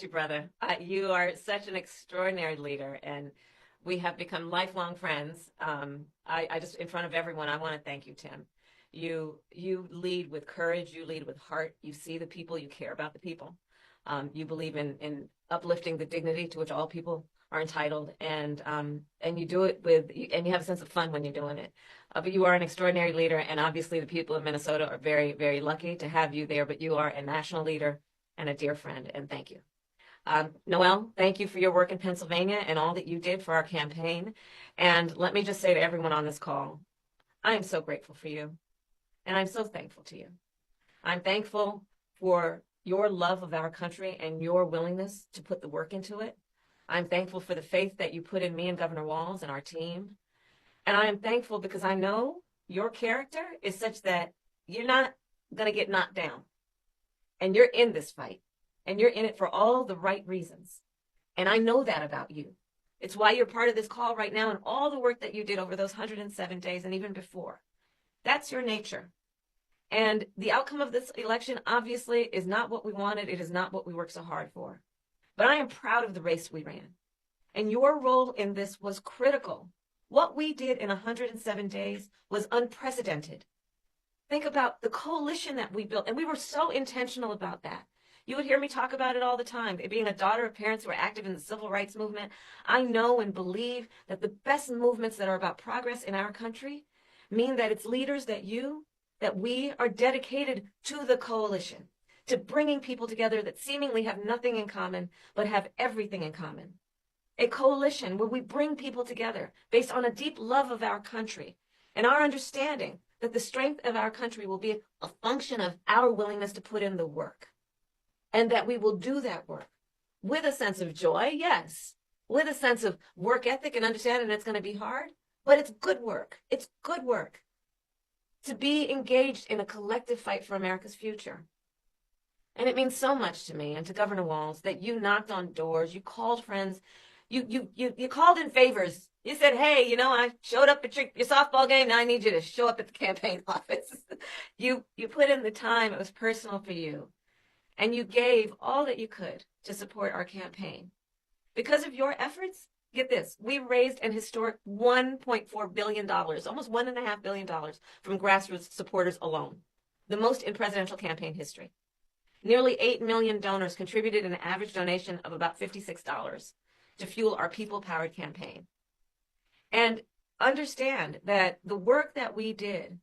you, brother. You are such an extraordinary leader, and we have become lifelong friends. I just, in front of everyone, I want to thank you, Tim. You lead with courage. You lead with heart. You see the people. You care about the people. You believe in uplifting the dignity to which all people are entitled, and you do it and you have a sense of fun when you're doing it. But you are an extraordinary leader, and obviously the people of Minnesota are very, very lucky to have you there. But you are a national leader and a dear friend, and thank you. Noel, thank you for your work in Pennsylvania and all that you did for our campaign. And let me just say to everyone on this call, I am so grateful for you, and I'm so thankful to you. I'm thankful for your love of our country and your willingness to put the work into it. I'm thankful for the faith that you put in me and Governor Walz and our team. And I am thankful because I know your character is such that you're not going to get knocked down. And you're in this fight. And you're in it for all the right reasons. And I know that about you. It's why you're part of this call right now and all the work that you did over those 107 days and even before. That's your nature. And the outcome of this election, obviously, is not what we wanted. It is not what we worked so hard for. But I am proud of the race we ran. And your role in this was critical. What we did in 107 days was unprecedented. Think about the coalition that we built. And we were so intentional about that. You would hear me talk about it all the time. Being a daughter of parents who are active in the civil rights movement, I know and believe that the best movements that are about progress in our country mean that it's leaders that we are dedicated to the coalition, to bringing people together that seemingly have nothing in common, but have everything in common. A coalition where we bring people together based on a deep love of our country and our understanding that the strength of our country will be a function of our willingness to put in the work. And that we will do that work with a sense of joy, yes, with a sense of work ethic and understanding it's going to be hard, but it's good work. It's good work to be engaged in a collective fight for America's future. And it means so much to me and to Governor Walz that you knocked on doors, you called friends, you called in favors. You said, hey, I showed up at your softball game. Now I need you to show up at the campaign office. You put in the time. It was personal for you. And you gave all that you could to support our campaign. Because of your efforts, get this, we raised an historic $1.4 billion, almost $1.5 billion from grassroots supporters alone, the most in presidential campaign history. Nearly 8 million donors contributed an average donation of about $56 to fuel our people-powered campaign. And understand that the work that we did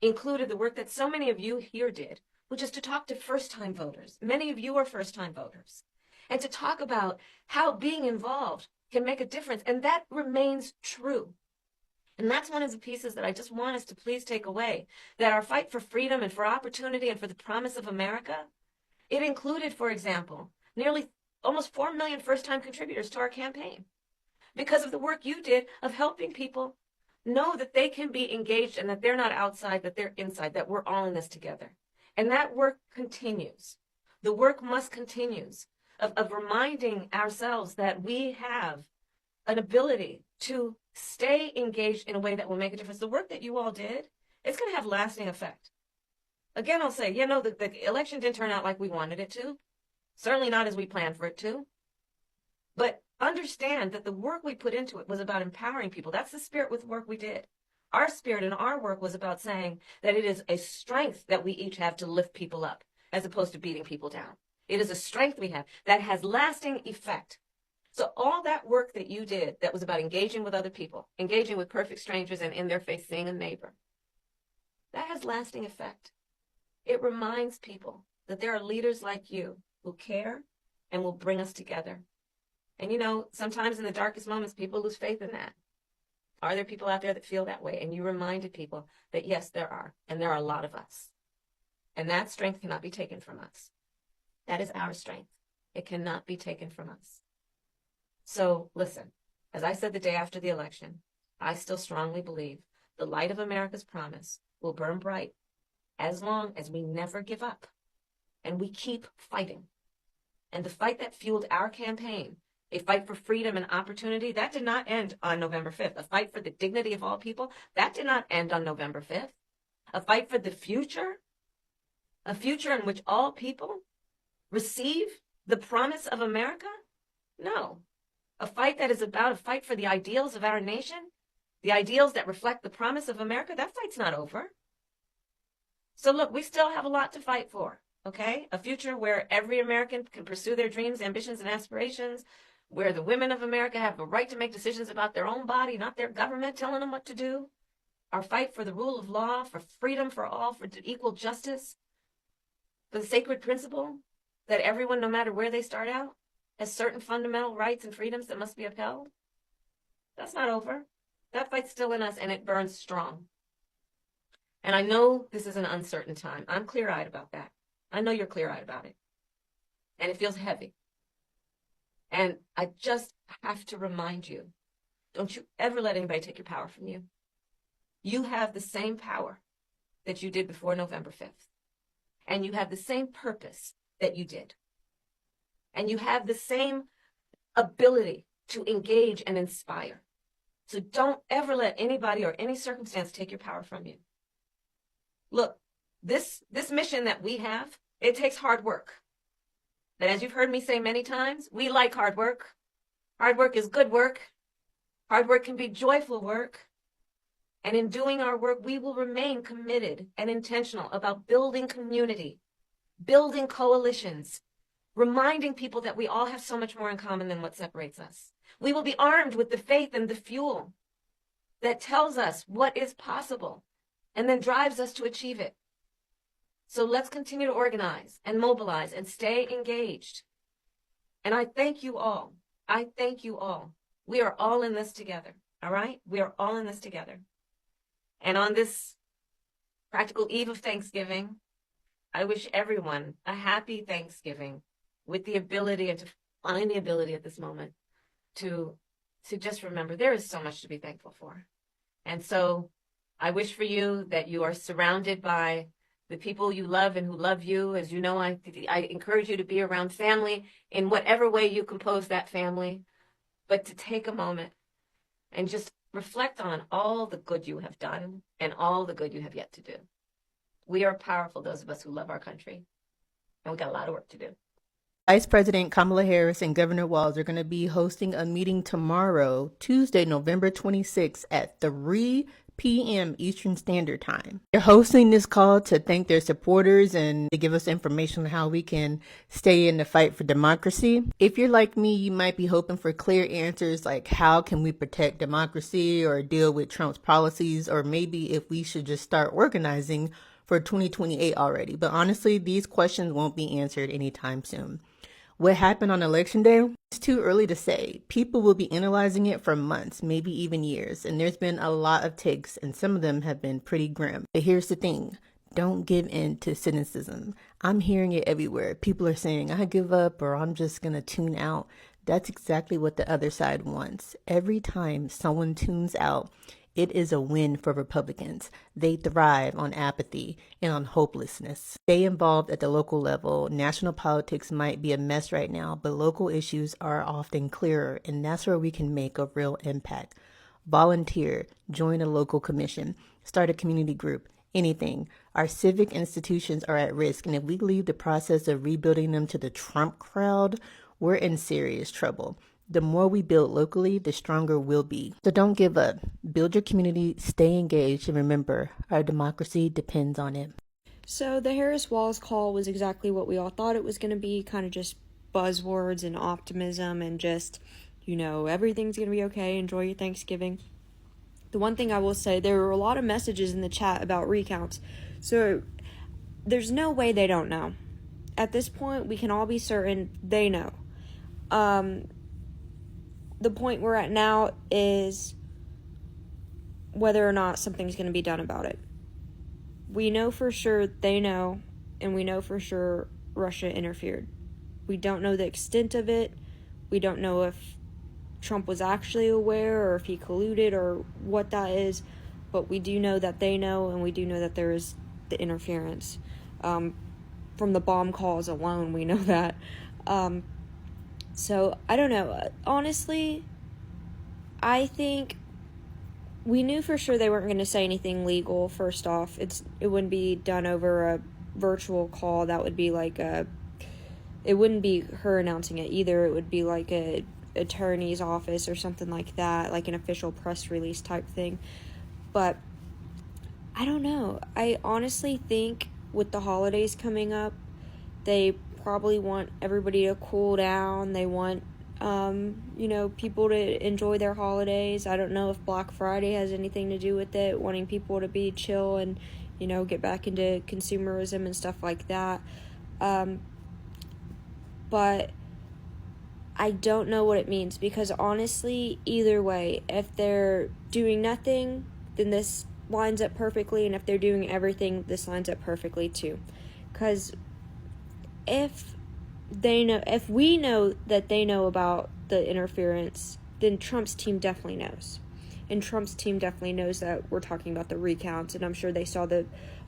included the work that so many of you here did, which is to talk to first-time voters. Many of you are first-time voters. And to talk about how being involved can make a difference. And that remains true. And that's one of the pieces that I just want us to please take away, that our fight for freedom and for opportunity and for the promise of America, it included, for example, nearly almost 4 million first-time contributors to our campaign because of the work you did of helping people know that they can be engaged and that they're not outside, that they're inside, that we're all in this together. And that work continues. The work must continue of reminding ourselves that we have an ability to stay engaged in a way that will make a difference. The work that you all did, it's going to have lasting effect. Again, I'll say, the election didn't turn out like we wanted it to. Certainly not as we planned for it to. But understand that the work we put into it was about empowering people. That's the spirit with the work we did. Our spirit and our work was about saying that it is a strength that we each have to lift people up as opposed to beating people down. It is a strength we have that has lasting effect. So all that work that you did that was about engaging with other people, engaging with perfect strangers and in their face seeing a neighbor, that has lasting effect. It reminds people that there are leaders like you who care and will bring us together. And sometimes in the darkest moments, people lose faith in that. Are there people out there that feel that way? And you reminded people that, yes, there are. And there are a lot of us. And that strength cannot be taken from us. That is our strength. It cannot be taken from us. So listen, as I said the day after the election, I still strongly believe the light of America's promise will burn bright as long as we never give up and we keep fighting. And the fight that fueled our campaign, a fight for freedom and opportunity, that did not end on November 5th. A fight for the dignity of all people, that did not end on November 5th. A fight for the future, a future in which all people receive the promise of America? No. A fight that is about a fight for the ideals of our nation, the ideals that reflect the promise of America, that fight's not over. So look, we still have a lot to fight for, okay? A future where every American can pursue their dreams, ambitions, and aspirations, where the women of America have the right to make decisions about their own body, not their government telling them what to do. Our fight for the rule of law, for freedom for all, for equal justice, for the sacred principle that everyone, no matter where they start out, has certain fundamental rights and freedoms that must be upheld. That's not over. That fight's still in us, and it burns strong. And I know this is an uncertain time. I'm clear-eyed about that. I know you're clear-eyed about it. And it feels heavy. And I just have to remind you, don't you ever let anybody take your power from you. You have the same power that you did before November 5th. And you have the same purpose that you did. And you have the same ability to engage and inspire. So don't ever let anybody or any circumstance take your power from you. Look, this mission that we have, it takes hard work. But as you've heard me say many times, we like hard work. Hard work is good work. Hard work can be joyful work. And in doing our work, we will remain committed and intentional about building community, building coalitions, reminding people that we all have so much more in common than what separates us. We will be armed with the faith and the fuel that tells us what is possible and then drives us to achieve it. So let's continue to organize and mobilize and stay engaged. And I thank you all. I thank you all. We are all in this together, all right? We are all in this together. And on this practical eve of Thanksgiving, I wish everyone a happy Thanksgiving with the ability and to find the ability at this moment to just remember there is so much to be thankful for. And so I wish for you that you are surrounded by the people you love and who love you. As you know, I encourage you to be around family in whatever way you compose that family, but to take a moment and just reflect on all the good you have done and all the good you have yet to do. We are powerful, those of us who love our country, and we got a lot of work to do. Vice President Kamala Harris and Governor Walz are going to be hosting a meeting tomorrow, Tuesday, November 26th at 3 p.m. Eastern Standard Time. They're hosting this call to thank their supporters and to give us information on how we can stay in the fight for democracy. If you're like me, you might be hoping for clear answers like how can we protect democracy or deal with Trump's policies, or maybe if we should just start organizing for 2028 already. But honestly, these questions won't be answered anytime soon. What happened on election day? It's too early to say. People will be analyzing it for months, maybe even years. And there's been a lot of takes, and some of them have been pretty grim. But here's the thing. Don't give in to cynicism. I'm hearing it everywhere. People are saying, I give up, or I'm just going to tune out. That's exactly what the other side wants. Every time someone tunes out, it is a win for Republicans. They thrive on apathy and on hopelessness. Stay involved at the local level. National politics might be a mess right now, but local issues are often clearer, and that's where we can make a real impact. Volunteer, join a local commission, start a community group, anything. Our civic institutions are at risk, and if we leave the process of rebuilding them to the Trump crowd, we're in serious trouble. The more we build locally, the stronger we'll be. So don't give up. Build your community, stay engaged, and remember, our democracy depends on it. So the Harris-Walz call was exactly what we all thought it was going to be, kind of just buzzwords and optimism and just, everything's going to be okay, enjoy your Thanksgiving. The one thing I will say, there were a lot of messages in the chat about recounts, so there's no way they don't know. At this point, we can all be certain they know. The point we're at now is whether or not something's going to be done about it. We know for sure they know, and we know for sure Russia interfered. We don't know the extent of it. We don't know if Trump was actually aware or if he colluded or what that is, but we do know that they know, and we do know that there is the interference. From the bomb calls alone, we know that. So, I don't know. Honestly, I think we knew for sure they weren't going to say anything legal, first off. It wouldn't be done over a virtual call. That would be like a it wouldn't be her announcing it either. It would be like a attorney's office or something like that, like an official press release type thing. But I don't know. I honestly think with the holidays coming up, they probably want everybody to cool down. They want, people to enjoy their holidays. I don't know if Black Friday has anything to do with it, wanting people to be chill and, get back into consumerism and stuff like that. But I don't know what it means, because honestly, either way, if they're doing nothing, then this lines up perfectly, and if they're doing everything, this lines up perfectly too. Because if we know that they know about the interference, then Trump's team definitely knows. And Trump's team definitely knows that we're talking about the recounts, and I'm sure they saw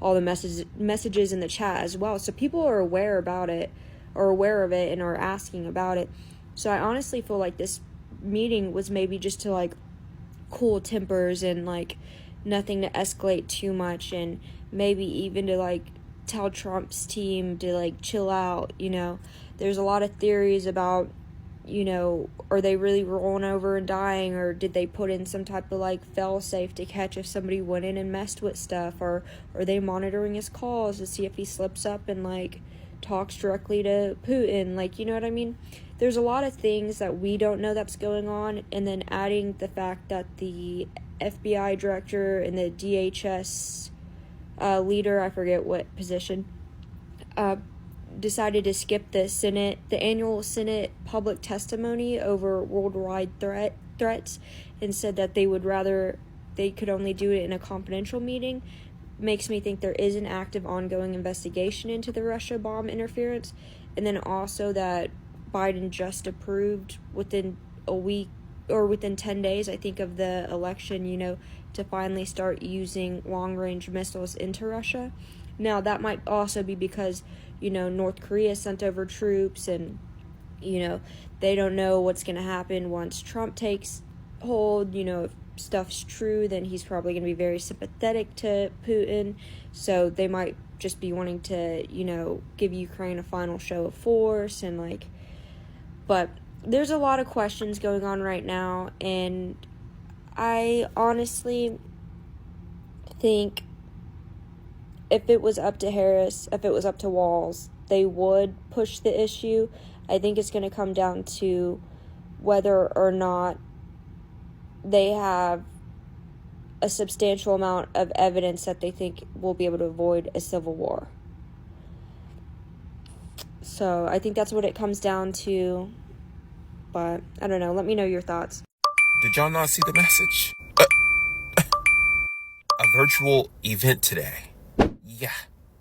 all the messages in the chat as well. So people are aware of it, and are asking about it. So I honestly feel like this meeting was maybe just to, like, cool tempers and, like, nothing to escalate too much, and maybe even to, like, tell Trump's team to, like, chill out. There's a lot of theories about, are they really rolling over and dying, or did they put in some type of, like, fail-safe to catch if somebody went in and messed with stuff, or are they monitoring his calls to see if he slips up and, like, talks directly to Putin, like, you know what I mean? There's a lot of things that we don't know that's going on, and then adding the fact that the FBI director and the DHS leader, I forget what position, decided to skip the annual Senate public testimony over worldwide threats, and said that they could only do it in a confidential meeting, makes me think there is an active ongoing investigation into the Russia bomb interference. And then also that Biden just approved within a week or within 10 days, I think, of the election, to finally start using long-range missiles into Russia. Now, that might also be because, North Korea sent over troops, and, they don't know what's going to happen once Trump takes hold. If stuff's true, then he's probably going to be very sympathetic to Putin. So they might just be wanting to, give Ukraine a final show of force, and, like, but there's a lot of questions going on right now, and I honestly think if it was up to Harris, if it was up to Walz, they would push the issue. I think it's going to come down to whether or not they have a substantial amount of evidence that they think will be able to avoid a civil war. So I think that's what it comes down to. But I don't know. Let me know your thoughts. Did y'all not see the message? A virtual event today. Yeah,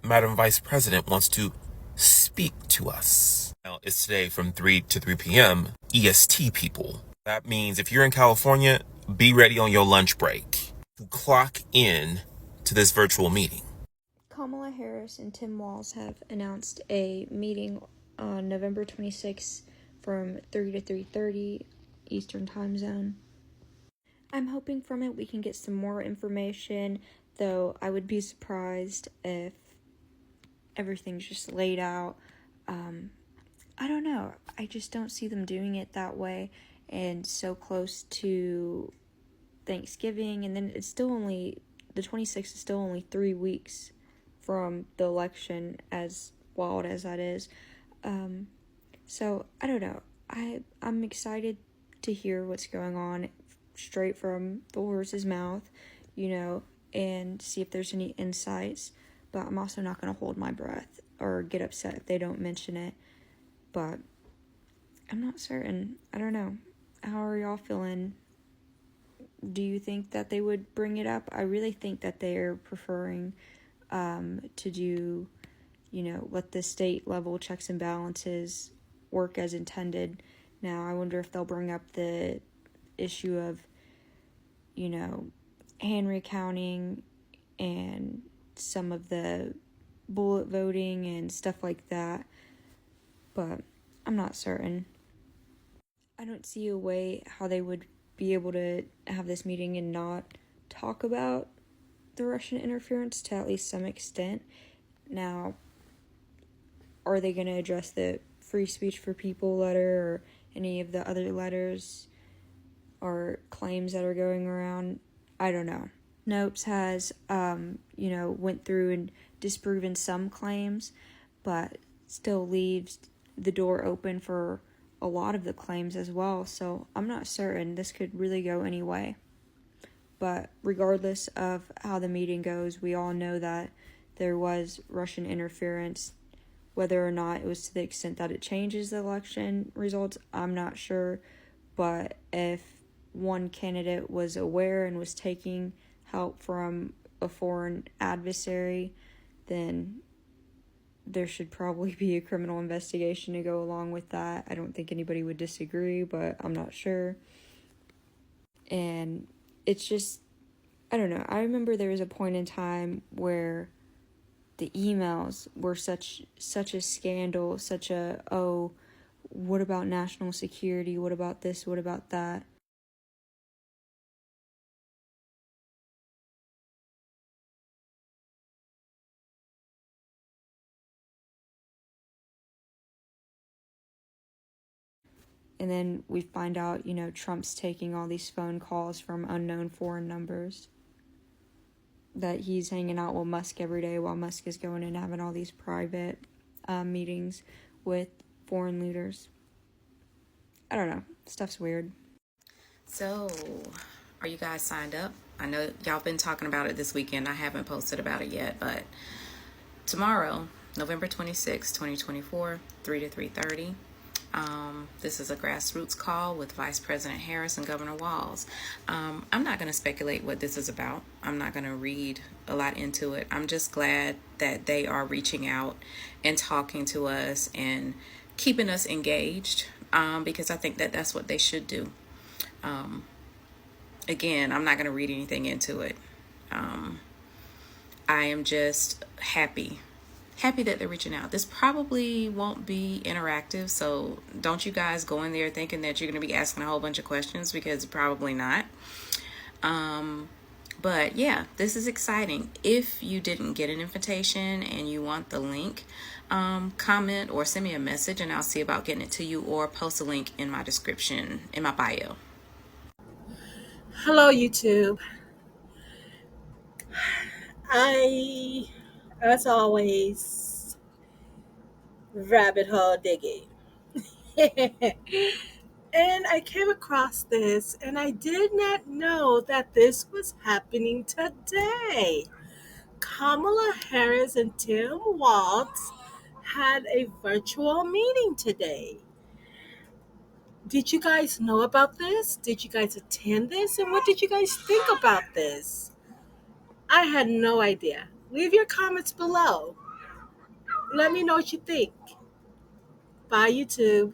Madam Vice President wants to speak to us. Now, it's today from 3 to 3 p.m. EST, people. That means if you're in California, be ready on your lunch break to clock in to this virtual meeting. Kamala Harris and Tim Walz have announced a meeting on November 26th from 3 to 3:30 Eastern Time Zone. I'm hoping from it we can get some more information, though I would be surprised if everything's just laid out. I don't know. I just don't see them doing it that way, and so close to Thanksgiving, and then it's still only, the 26th is still only 3 weeks from the election, as wild as that is. So, I don't know. I'm excited to hear what's going on straight from the horse's mouth, and see if there's any insights. But I'm also not going to hold my breath or get upset if they don't mention it. But I'm not certain. I don't know. How are y'all feeling? Do you think that they would bring it up? I really think that they're preferring to do, let the state level checks and balances work as intended. Now, I wonder if they'll bring up the issue of, hand recounting and some of the bullet voting and stuff like that. But I'm not certain. I don't see a way how they would be able to have this meeting and not talk about the Russian interference to at least some extent. Now, are they going to address the free speech for people letter or any of the other letters or claims that are going around. I don't know. Snopes has, went through and disproven some claims, but still leaves the door open for a lot of the claims as well. So I'm not certain. This could really go any way. But regardless of how the meeting goes, we all know that there was Russian interference. Whether or not it was to the extent that it changes the election results, I'm not sure. But if one candidate was aware and was taking help from a foreign adversary, then there should probably be a criminal investigation to go along with that. I don't think anybody would disagree, but I'm not sure. And it's just, I don't know. I remember there was a point in time where the emails were such a scandal, what about national security? What about this? What about that? And then we find out, Trump's taking all these phone calls from unknown foreign numbers. That he's hanging out with Musk every day while Musk is going and having all these private meetings with foreign leaders. I don't know. Stuff's weird. So, are you guys signed up? I know y'all been talking about it this weekend. I haven't posted about it yet, but tomorrow, November 26, 2024, 3 to 3:30. This is a grassroots call with Vice President Harris and Governor Walz. I'm not going to speculate what this is about. I'm not going to read a lot into it. I'm just glad that they are reaching out and talking to us and keeping us engaged, because I think that that's what they should do. Again, I'm not going to read anything into it. I am just happy that they're reaching out. This probably won't be interactive, so don't you guys go in there thinking that you're going to be asking a whole bunch of questions, because probably not. But yeah, this is exciting. If you didn't get an invitation and you want the link, comment or send me a message and I'll see about getting it to you, or post a link in my description, in my bio. Hello, YouTube. I, as always, rabbit hole digging. And I came across this, and I did not know that this was happening today. Kamala Harris and Tim Waltz had a virtual meeting today. Did you guys know about this? Did you guys attend this? And what did you guys think about this? I had no idea. Leave your comments below. Let me know what you think. Bye, YouTube.